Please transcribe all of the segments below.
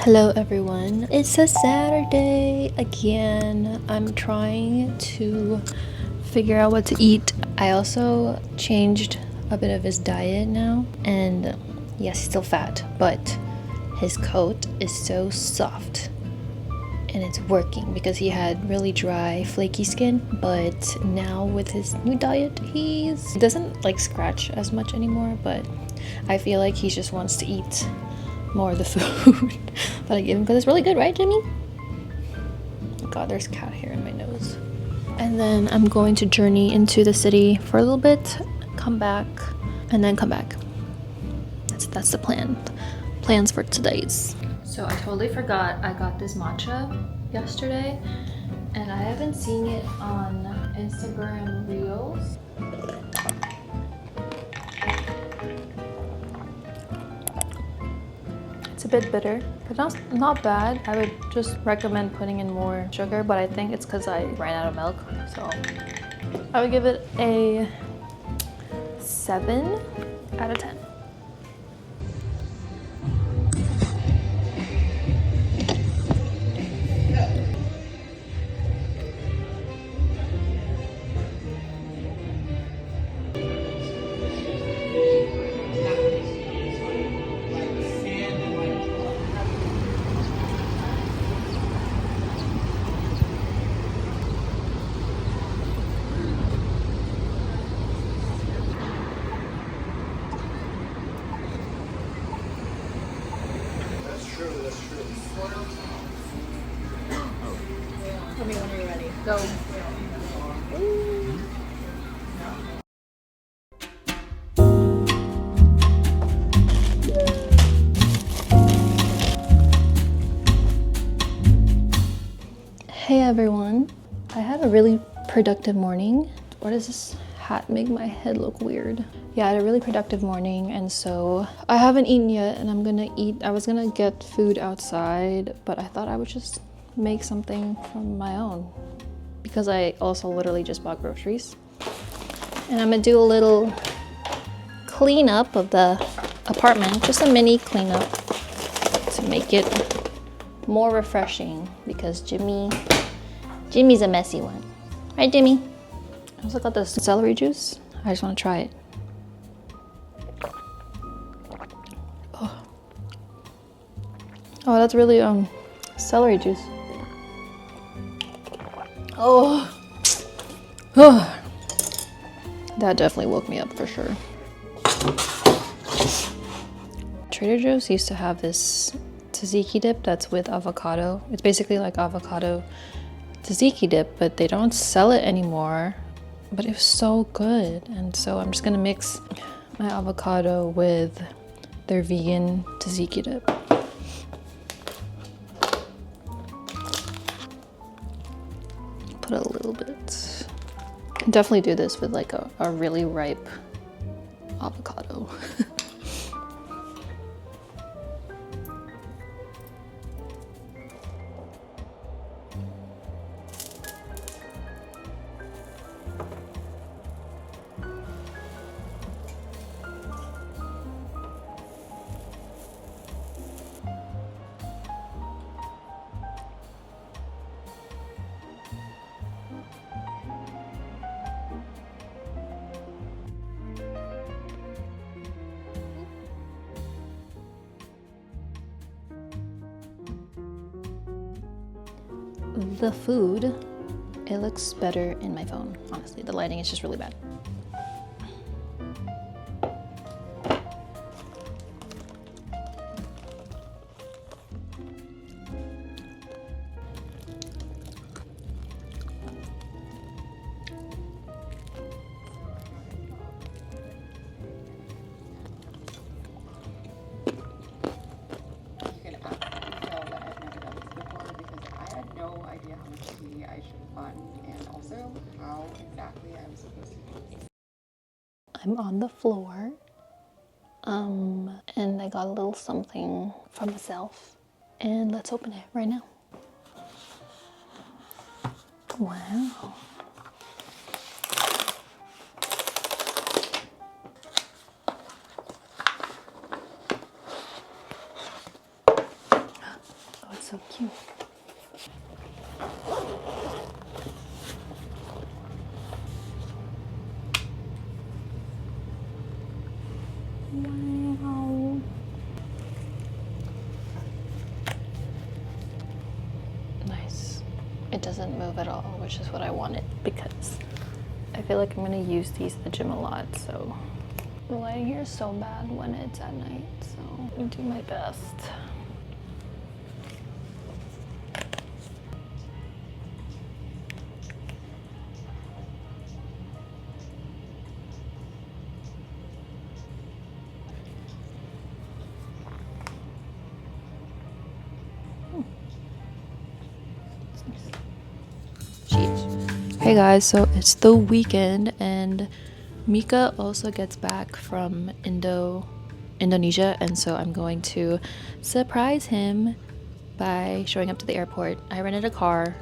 Hello everyone, it's a Saturday again. I'm trying to figure out what to eat. I also changed a bit of his diet now, and yes, he's still fat, but his coat is so soft and it's working because he had really dry, flaky skin. But now with his new diet, he doesn't like scratch as much anymore, but I feel like he just wants to eat more of the food that I give him because it's really good, right, Jimmy? Oh God, there's cat hair in my nose. And then I'm going to journey into the city for a little bit, come back, and then come back. That's the plan. Plans for today's. So I totally forgot I got this matcha yesterday, and I haven't seen it on Instagram Reels. It's a bit bitter, but not bad. I would just recommend putting in more sugar, but I think it's because I ran out of milk. So I would give it a 7 out of 10. Tell me when you're ready. Go. Hey everyone. I had a really productive morning. Why does this hat make my head look weird? Yeah, I had a really productive morning, and so I haven't eaten yet, and I'm gonna eat. I was gonna get food outside, but I thought I would just make something from my own because I also literally just bought groceries. And I'm gonna do a little cleanup of the apartment, just a mini cleanup to make it more refreshing because Jimmy's a messy one. Right, Jimmy? I also got this celery juice. I just want to try it. Oh, that's really celery juice. Oh, that definitely woke me up for sure. Trader Joe's used to have this tzatziki dip that's with avocado. It's basically like avocado tzatziki dip, but they don't sell it anymore. But it was so good, and so I'm just gonna mix my avocado with their vegan tzatziki dip. Put a little bit. Definitely do this with like a really ripe avocado. The food, it looks better in my phone, honestly. The lighting is just really bad. I'm on the floor, and I got a little something for myself, and let's open it right now. Wow. Wow. Nice. It doesn't move at all, which is what I wanted because I feel like I'm gonna use these at the gym a lot, so the lighting here is so bad when it's at night, so I'm doing my best. Hey guys, so it's the weekend and Mika also gets back from Indonesia, and so I'm going to surprise him by showing up to the airport. I rented a car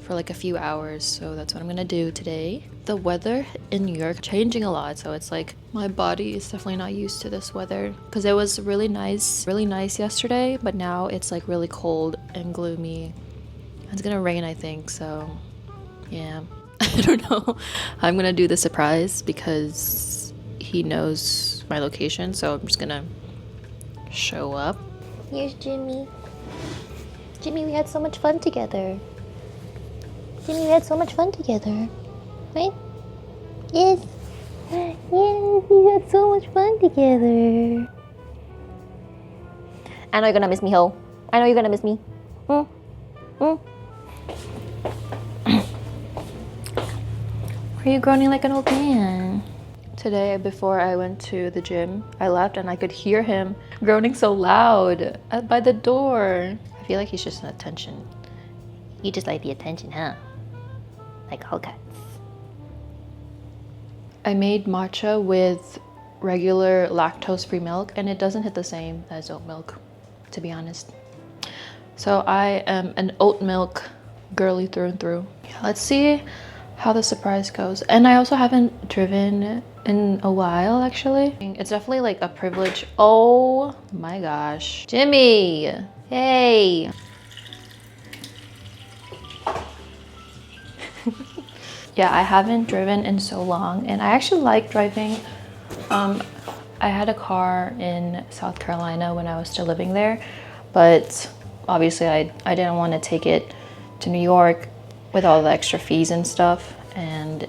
for like a few hours, so that's what I'm gonna do today. The weather in New York changing a lot, so it's like my body is definitely not used to this weather because it was really nice yesterday, but now it's like really cold and gloomy. It's gonna rain, I think, so yeah. I don't know. I'm gonna do the surprise because he knows my location, so I'm just gonna show up. Here's Jimmy. Jimmy, we had so much fun together. Jimmy, we had so much fun together. Right? Yes. Yes, we had so much fun together. I know you're gonna miss me, ho. I know you're gonna miss me. Why are you groaning like an old man? Today, before I went to the gym, I left and I could hear him groaning so loud by the door. I feel like he's just an attention. You just like the attention, huh? Like all cats. I made matcha with regular lactose-free milk and it doesn't hit the same as oat milk, to be honest. So I am an oat milk girly through and through. Let's see how the surprise goes. And I also haven't driven in a while, actually. It's definitely like a privilege. Oh my gosh. Jimmy, hey. Yeah, I haven't driven in so long and I actually like driving. I had a car in South Carolina when I was still living there, but obviously I didn't want to take it to New York with all the extra fees and stuff, and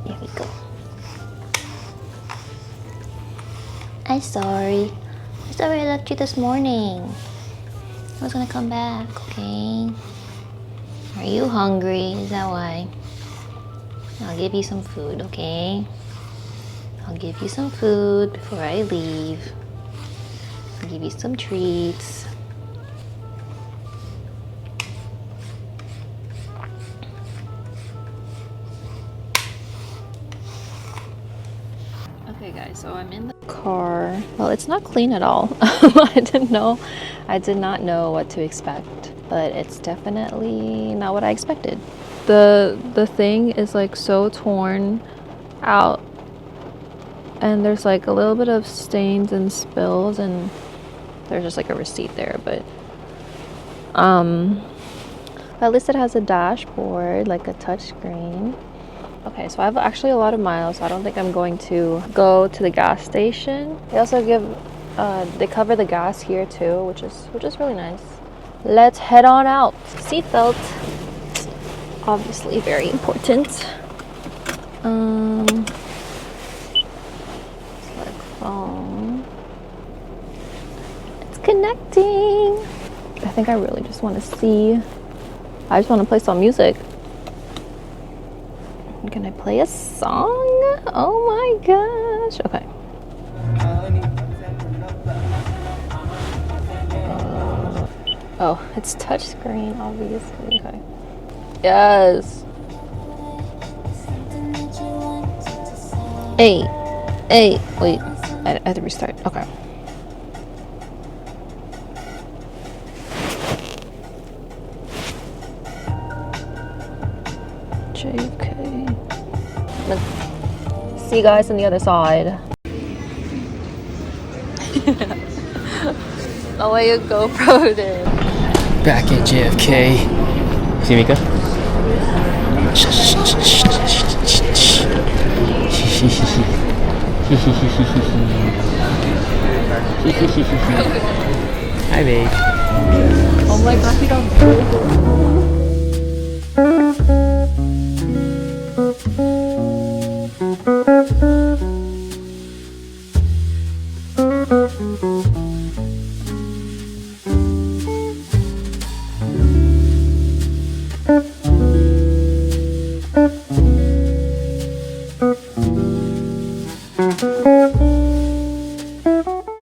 here we go. I'm sorry. I left you this morning. I was gonna come back, okay? Are you hungry? Is that why? I'll give you some food, okay? I'll give you some food before I leave. I'll give you some treats. Okay guys, so I'm in the car. Well, it's not clean at all. I did not know what to expect, but it's definitely not what I expected. The thing is like so torn out and there's like a little bit of stains and spills and there's just like a receipt there, but at least it has a dashboard, like a touch screen. Okay, so I have actually a lot of miles, so I don't think I'm going to go to the gas station. They also they cover the gas here too, which is really nice. Let's head on out. Seatbelt, obviously very important. Select phone. It's connecting. I think I really just want to see. I just want to play some music. Can I play a song? Oh my gosh. Okay. Oh, it's touchscreen, obviously. Okay. Yes. Hey. Hey. Wait. I have to restart. Okay. JFK. See you guys on the other side. Oh, where your GoPro then? Back at JFK. See Mika? Hi, babe. Oh my god, he don't know.